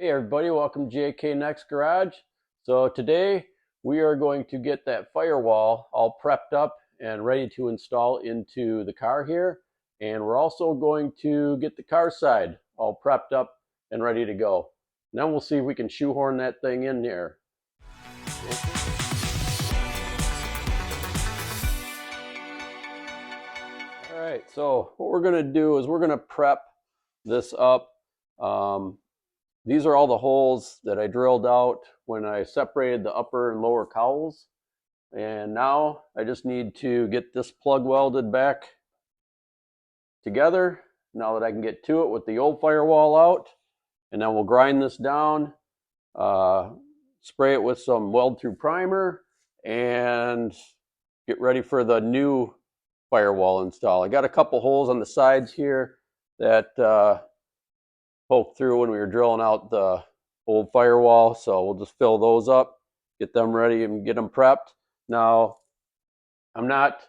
Hey everybody, welcome to JK Next Garage. So today we are going to get that firewall all prepped up and ready to install into the car here. And we're also going to get the car side all prepped up and ready to go. And then we'll see if we can shoehorn that thing in there. All right, so what we're gonna do is we're gonna prep this up. These are all the holes that I drilled out when I separated the upper and lower cowls. And now I just need to get this plug welded back together now that I can get to it with the old firewall out. And then we'll grind this down, spray it with some weld through primer, and get ready for the new firewall install. I got a couple holes on the sides here that poked through when we were drilling out the old firewall, so we'll just fill those up, get them ready and get them prepped. Now I'm not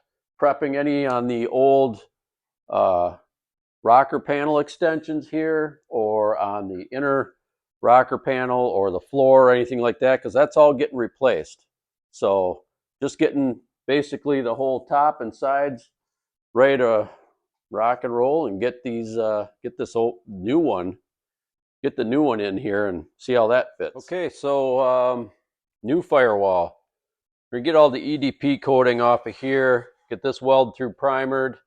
prepping any on the old rocker panel extensions here or on the inner rocker panel or the floor or anything like that, because that's all getting replaced. So just getting basically the whole top and sides ready to rock and roll and get these get this old new one, get the new one in here and see how that fits. Okay, so new firewall. We're gonna get all the EDP coating off of here, get this weld through primered,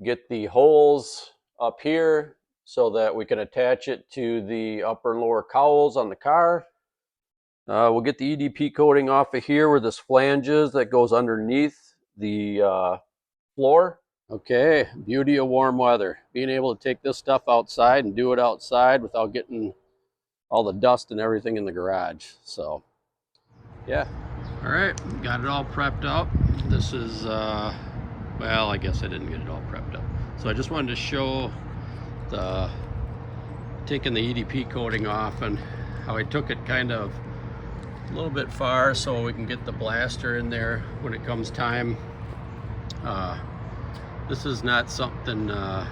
get the holes up here so that we can attach it to the upper and lower cowls on the car. We'll get the EDP coating off of here where this flange is that goes underneath the floor. Okay, beauty of warm weather. Being able to take this stuff outside and do it outside without getting all the dust and everything in the garage. So, yeah. All right, got it all prepped up. This is, well, I guess I didn't get it all prepped up. So I just wanted to show the taking the EDP coating off and how I took it kind of a little bit far so we can get the blaster in there when it comes time. This is not something I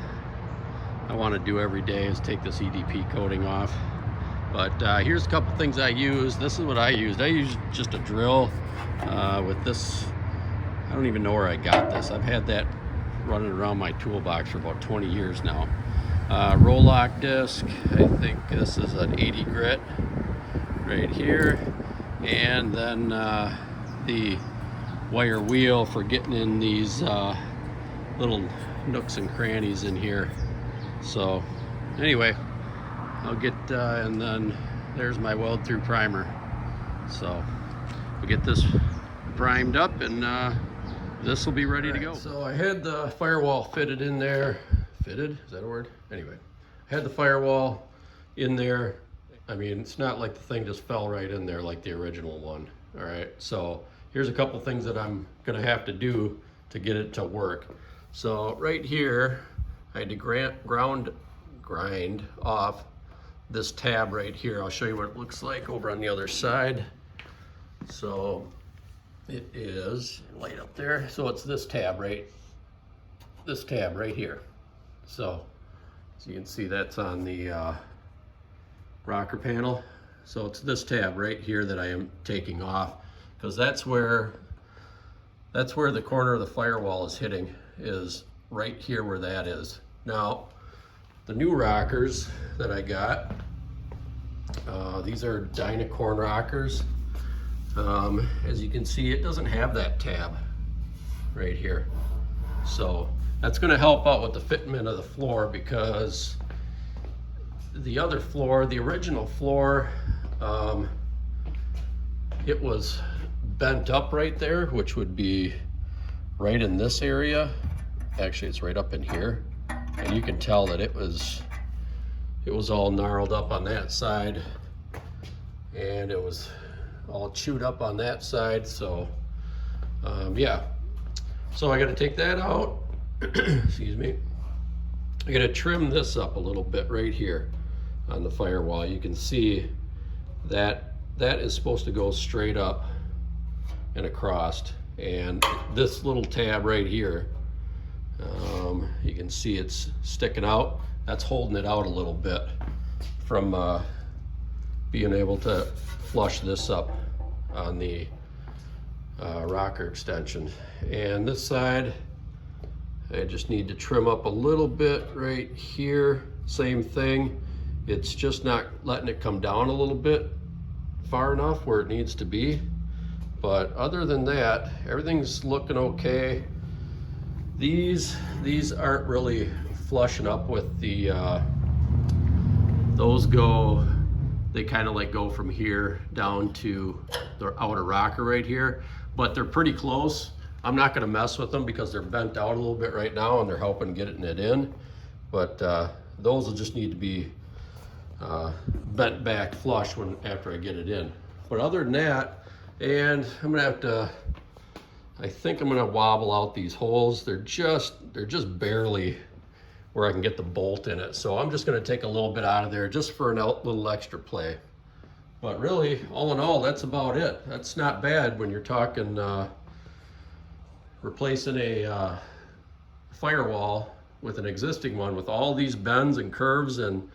want to do every day, is take this EDP coating off. But here's a couple things I use. This is what I used. I used just a drill with this. I don't even know where I got this. I've had that running around my toolbox for about 20 years now. Roll lock disc. I think this is an 80 grit right here. And then the wire wheel for getting in these little nooks and crannies in here. So anyway, I'll get and then there's my weld through primer. So we'll get this primed up and this will be ready to go. So I had the firewall fitted in there. Fitted, is that a word? Anyway, I had the firewall in there. I mean, it's not like the thing just fell right in there like the original one. All right, so here's a couple things that I'm gonna have to do to get it to work. So right here, I had to grind off this tab right here. I'll show you what it looks like over on the other side. So it is light up there. So it's this tab right here. So as you can see, that's on the rocker panel. So it's this tab right here that I am taking off, because that's where the corner of the firewall is hitting, is right here where that is. Now, the new rockers that I got, these are Dynacorn rockers. As you can see, it doesn't have that tab right here. So that's gonna help out with the fitment of the floor, because the other floor, the original floor, it was bent up right there, which would be right in this area. Actually, it's right up in here, and you can tell that it was all gnarled up on that side, and it was all chewed up on that side. So yeah, so I got to take that out. Excuse me. I got to trim this up a little bit right here on the firewall. You can see that is supposed to go straight up and across, and this little tab right here, you can see it's sticking out. That's holding it out a little bit from being able to flush this up on the rocker extension. And this side, I just need to trim up a little bit right here. Same thing. It's just not letting it come down a little bit far enough where it needs to be. But other than that, everything's looking okay. These aren't really flushing up with the, they kind of like go from here down to the outer rocker right here, but they're pretty close. I'm not gonna mess with them because they're bent out a little bit right now and they're helping getting it in. But those will just need to be bent back flush after I get it in. But other than that, and I'm gonna have to, I think I'm gonna wobble out these holes. They're just barely where I can get the bolt in it. So I'm just gonna take a little bit out of there just for a little extra play. But really, all in all, that's about it. That's not bad when you're talking replacing a firewall with an existing one with all these bends and curves and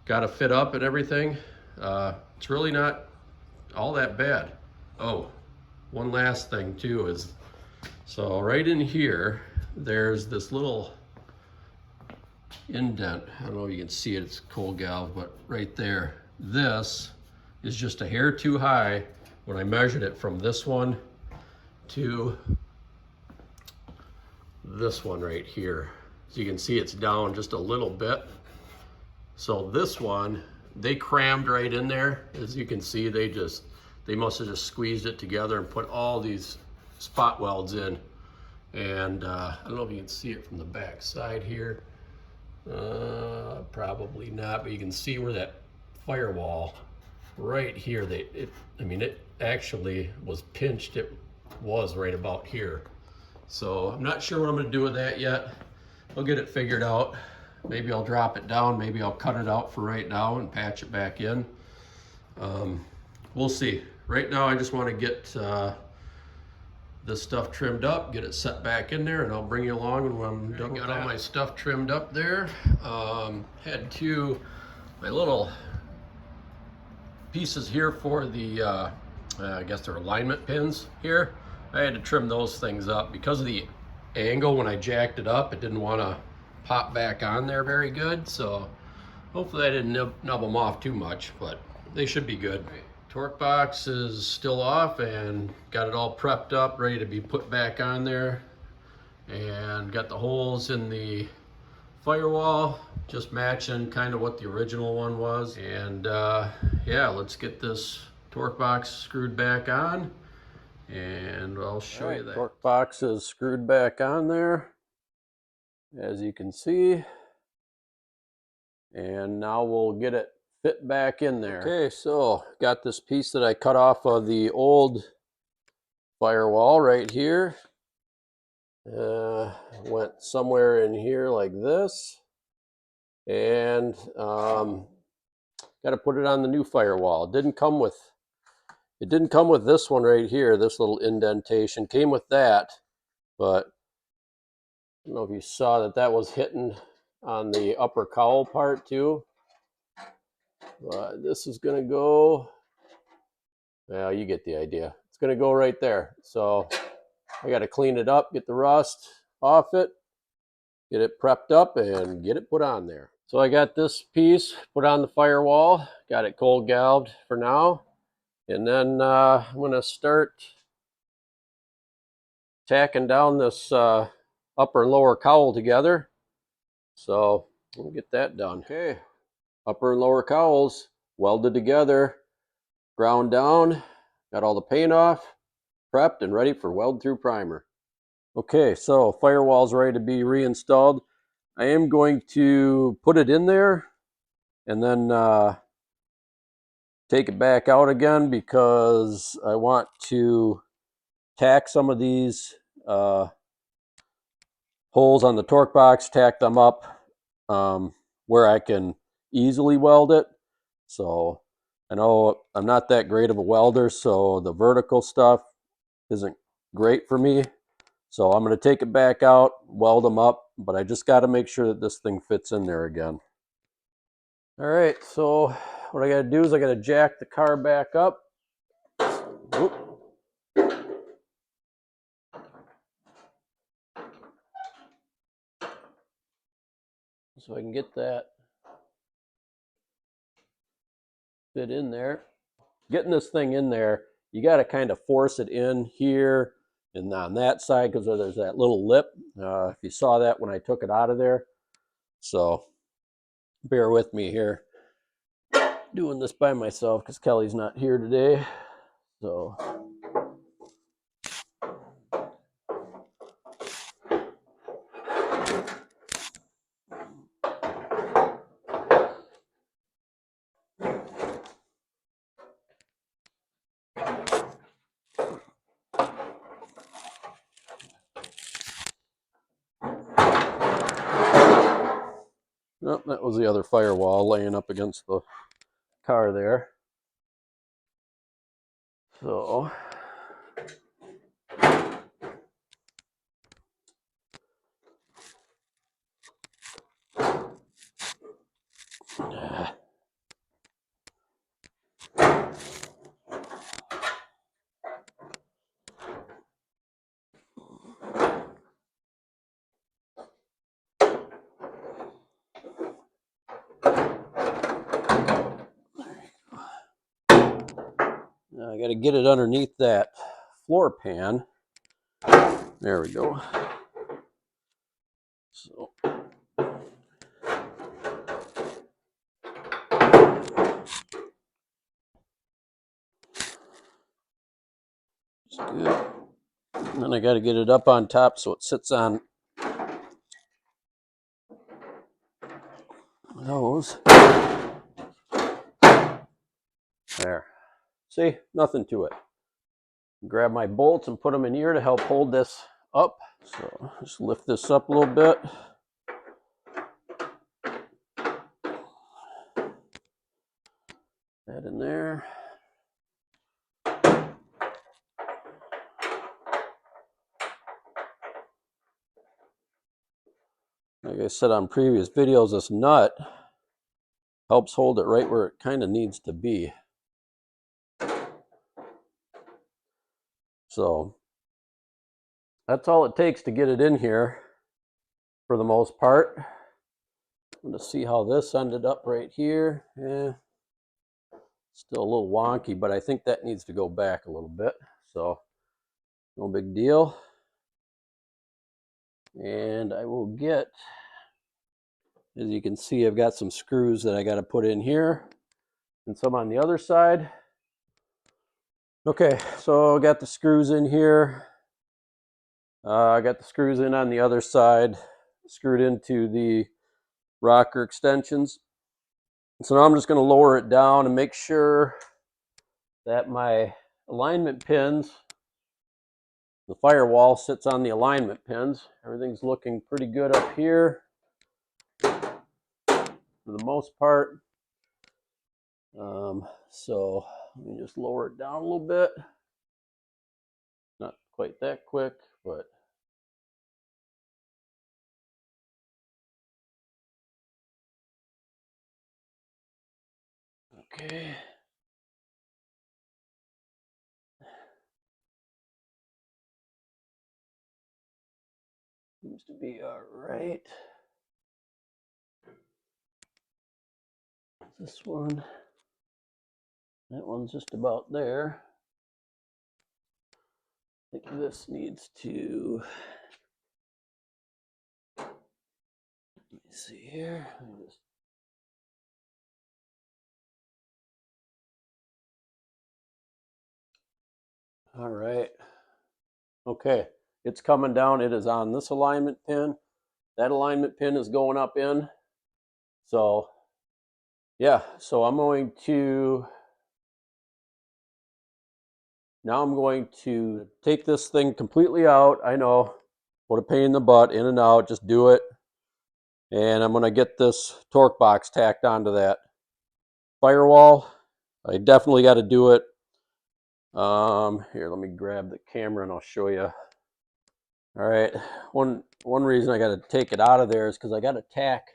got to fit up and everything. It's really not all that bad. Oh, one last thing too is, so right in here, there's this little indent. I don't know if you can see it, it's cold galv, but right there, this is just a hair too high when I measured it from this one to this one right here. So you can see it's down just a little bit. So this one, they crammed right in there. As you can see, they must have just squeezed it together and put all these spot welds in. And I don't know if you can see it from the back side here. Probably not, but you can see where that firewall right here, I mean, it actually was pinched. It was right about here. So I'm not sure what I'm gonna do with that yet. I'll get it figured out. Maybe I'll drop it down. Maybe I'll cut it out for right now and patch it back in. We'll see. Right now, I just want to get this stuff trimmed up, get it set back in there, and I'll bring you along when I'm done. Got all my stuff trimmed up there. Had my little pieces here for the, I guess they're alignment pins here. I had to trim those things up because of the angle. When I jacked it up, it didn't want to pop back on there very good. So hopefully I didn't nub them off too much, but they should be good. Torque box is still off and got it all prepped up, ready to be put back on there. And got the holes in the firewall, just matching kind of what the original one was. And yeah, let's get this torque box screwed back on and I'll show you that. Torque box is screwed back on there, as you can see. And now we'll get it fit back in there. Okay, so got this piece that I cut off of the old firewall right here. Went somewhere in here like this. And got to put it on the new firewall. It didn't come with this one right here, this little indentation. Came with that, but I don't know if you saw that was hitting on the upper cowl part too. But this is going to go, well, you get the idea. It's going to go right there. So I got to clean it up, get the rust off it, get it prepped up, and get it put on there. So I got this piece put on the firewall, got it cold galved for now. And then I'm going to start tacking down this upper and lower cowl together. So we'll get that done. Okay, upper and lower cowls welded together, ground down, got all the paint off, prepped and ready for weld through primer. Okay, so firewall's ready to be reinstalled. I am going to put it in there and then take it back out again because I want to tack some of these holes on the torque box, tack them up where I can easily weld it. So I know I'm not that great of a welder, so the vertical stuff isn't great for me. So I'm going to take it back out, weld them up, but I just got to make sure that this thing fits in there again. All right, so what I got to do is I got to jack the car back up. Oop. So I can get that fit in there. Getting this thing in there, you got to kind of force it in here and on that side because there's that little lip. If you saw that when I took it out of there. So bear with me here. Doing this by myself because Kelly's not here today. So oh, that was the other firewall laying up against the car there. So now I got to get it underneath that floor pan. There we go. So it's good. And then I got to get it up on top so it sits on those. There. See, nothing to it. Grab my bolts and put them in here to help hold this up. So just lift this up a little bit. That in there. Like I said on previous videos, this nut helps hold it right where it kind of needs to be. So that's all it takes to get it in here for the most part. I'm going to see how this ended up right here. Yeah, still a little wonky, but I think that needs to go back a little bit. So no big deal. And I will get, as you can see, I've got some screws that I got to put in here and some on the other side. Okay, so I got the screws in here. I got the screws in on the other side, screwed into the rocker extensions. So now I'm just going to lower it down and make sure that my alignment pins, the firewall sits on the alignment pins. Everything's looking pretty good up here for the most part. So let me just lower it down a little bit. Not quite that quick, but okay. Seems to be all right. This one, that one's just about there. I think this needs to, let me see here. Let me just, all right. Okay, it's coming down. It is on this alignment pin. That alignment pin is going up in. So yeah, so I'm going to, now I'm going to take this thing completely out. I know, what a pain in the butt, in and out, just do it. And I'm going to get this torque box tacked onto that firewall. I definitely got to do it. Here, let me grab the camera and I'll show you. All right, one reason I got to take it out of there is because I got to tack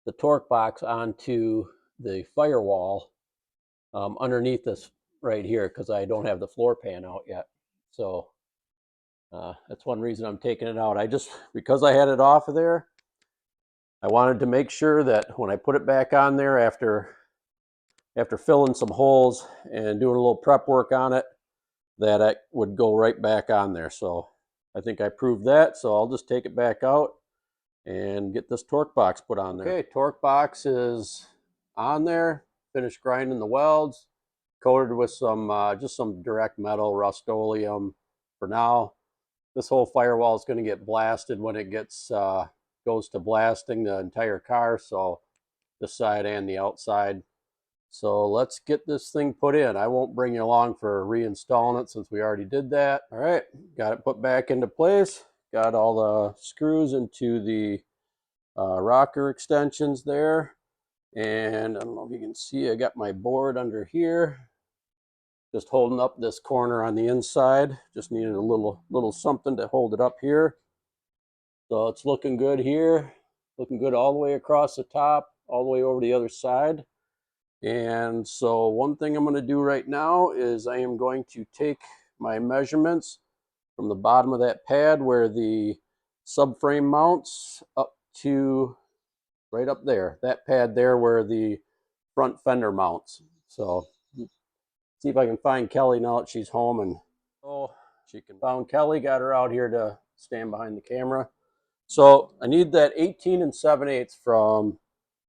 the torque box onto the firewall underneath this right here because I don't have the floor pan out yet. So that's one reason I'm taking it out. Because I had it off of there, I wanted to make sure that when I put it back on there after filling some holes and doing a little prep work on it, that it would go right back on there. So I think I proved that. So I'll just take it back out and get this torque box put on there. Okay, torque box is on there. Finished grinding the welds. Coated with some just some direct metal Rust-Oleum for now. This whole firewall is going to get blasted when it goes to blasting the entire car, so this side and the outside. So let's get this thing put in. I won't bring you along for reinstalling it since we already did that. All right, got it put back into place. Got all the screws into the rocker extensions there. And I don't know if you can see, I got my board under here. Just holding up this corner on the inside. Just needed a little something to hold it up here. So it's looking good here. Looking good all the way across the top, all the way over the other side. And so one thing I'm going to do right now is I am going to take my measurements from the bottom of that pad where the subframe mounts up to right up there. That pad there where the front fender mounts. So see if I can find Kelly now that she's home, and she can found Kelly, got her out here to stand behind the camera. So I need that 18 7/8 from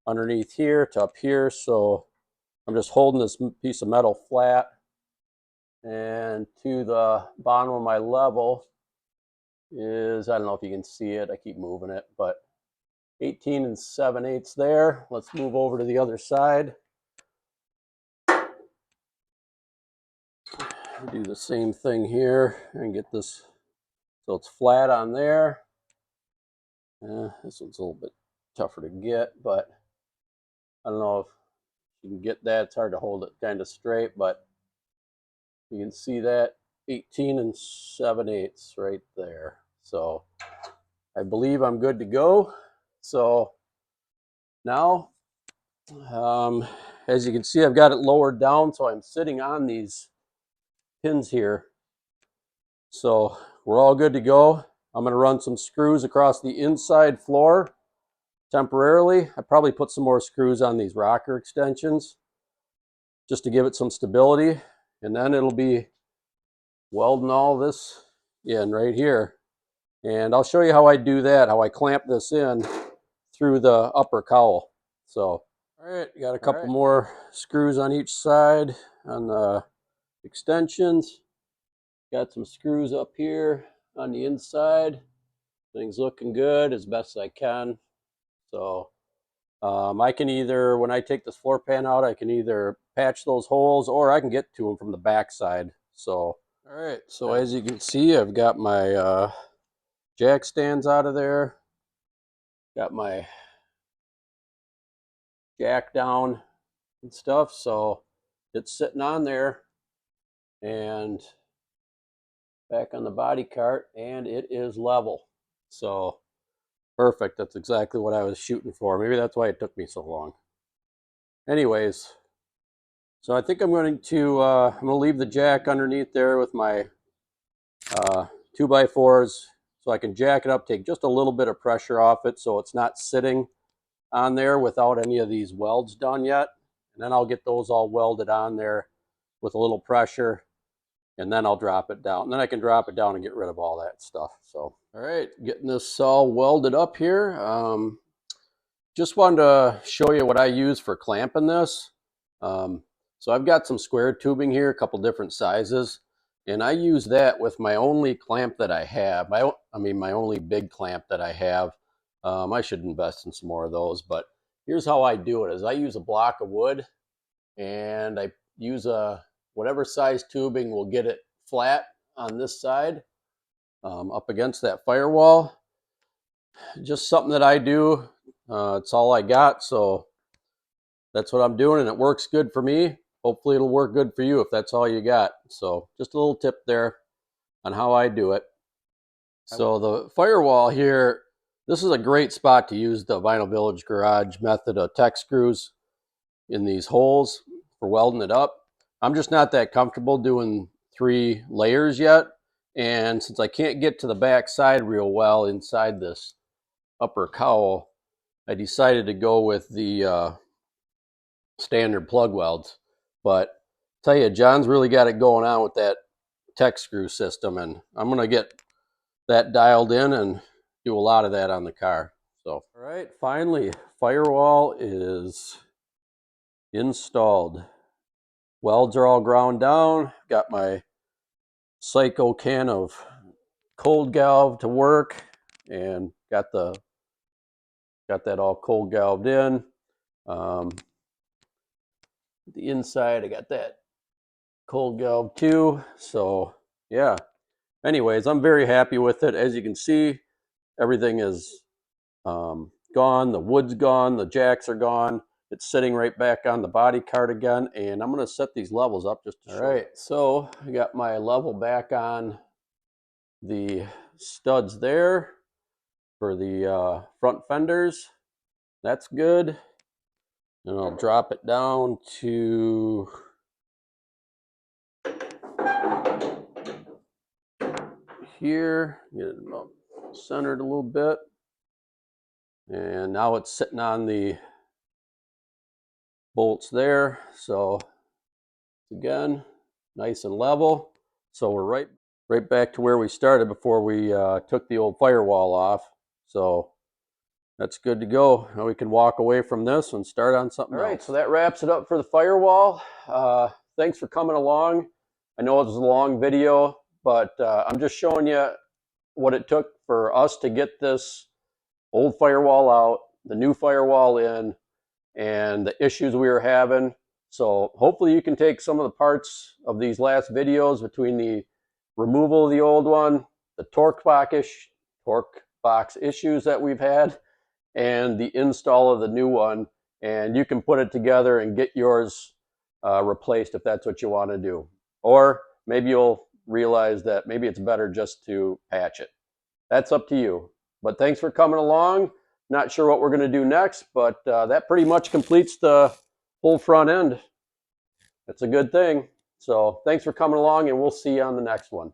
underneath here to up here. So I'm just holding this piece of metal flat, and to the bottom of my level is, I don't know if you can see it, I keep moving it, but 18 7/8 there. Let's move over to the other side. Do the same thing here and get this so it's flat on there. This one's a little bit tougher to get, but I don't know if you can get that. It's hard to hold it kind of straight, but you can see that 18 7/8 right there. So I believe I'm good to go. So now, as you can see, I've got it lowered down, so I'm sitting on these pins here. So we're all good to go. I'm going to run some screws across the inside floor temporarily. I probably put some more screws on these rocker extensions just to give it some stability, and then it'll be welding all this in right here. And I'll show you how I do that, how I clamp this in through the upper cowl. So, all right, got a couple more screws on each side on the extensions. Got some screws up here on the inside. Things looking good as best I can. So I can either, when I take this floor pan out, I can either patch those holes or I can get to them from the back side. So, all right, so as you can see, I've got my jack stands out of there. Got my jack down and stuff. So it's sitting on there and back on the body cart, and it is level. So perfect. That's exactly what I was shooting for. Maybe that's why it took me so long. Anyways, so I think I'm going to leave the jack underneath there with my 2x4s so I can jack it up, take just a little bit of pressure off it so it's not sitting on there without any of these welds done yet. And then I'll get those all welded on there with a little pressure, and then I'll drop it down. And then I can drop it down and get rid of all that stuff. So, all right, getting this all welded up here. Just wanted to show you what I use for clamping this. So I've got some square tubing here, a couple different sizes, and I use that with my only clamp that I have. My only big clamp that I have. I should invest in some more of those, but here's how I do it: is I use a block of wood, and I use whatever size tubing will get it flat on this side, up against that firewall. Just something that I do. It's all I got, so that's what I'm doing, and it works good for me. Hopefully it'll work good for you if that's all you got. So just a little tip there on how I do it. So the firewall here, this is a great spot to use the Vinyl Village Garage method of tech screws. in these holes for welding it up. I'm just not that comfortable doing 3 layers yet. And since I can't get to the back side real well inside this upper cowl, I decided to go with the standard plug welds. But tell you, John's really got it going on with that tech screw system, and I'm going to get that dialed in and do a lot of that on the car. So, all right, finally, Firewall is installed. Welds are all ground down. Got my Psycho can of cold galv to work, and got that all cold galved in. The inside, I got that cold galv too. So yeah. Anyways, I'm very happy with it. As you can see, everything is gone. The wood's gone. The jacks are gone. It's sitting right back on the body cart again, and I'm going to set these levels up just to show. All right, so I got my level back on the studs there for the front fenders. That's good. And I'll drop it down to here, get it about centered a little bit. And now it's sitting on the bolts there. So again, nice and level. So we're right back to where we started before we took the old firewall off. So that's good to go. Now we can walk away from this and start on something else. All right, so that wraps it up for the firewall. Thanks for coming along. I know it was a long video, but I'm just showing you what it took for us to get this old firewall out, the new firewall in, and the issues we were having. So hopefully you can take some of the parts of these last videos between the removal of the old one, the torque box issues that we've had, and the install of the new one, and you can put it together and get yours replaced if that's what you want to do. Or maybe you'll realize that maybe it's better just to patch it. That's up to you. But thanks for coming along. Not sure what we're going to do next, but that pretty much completes the whole front end. That's a good thing. So thanks for coming along, and we'll see you on the next one.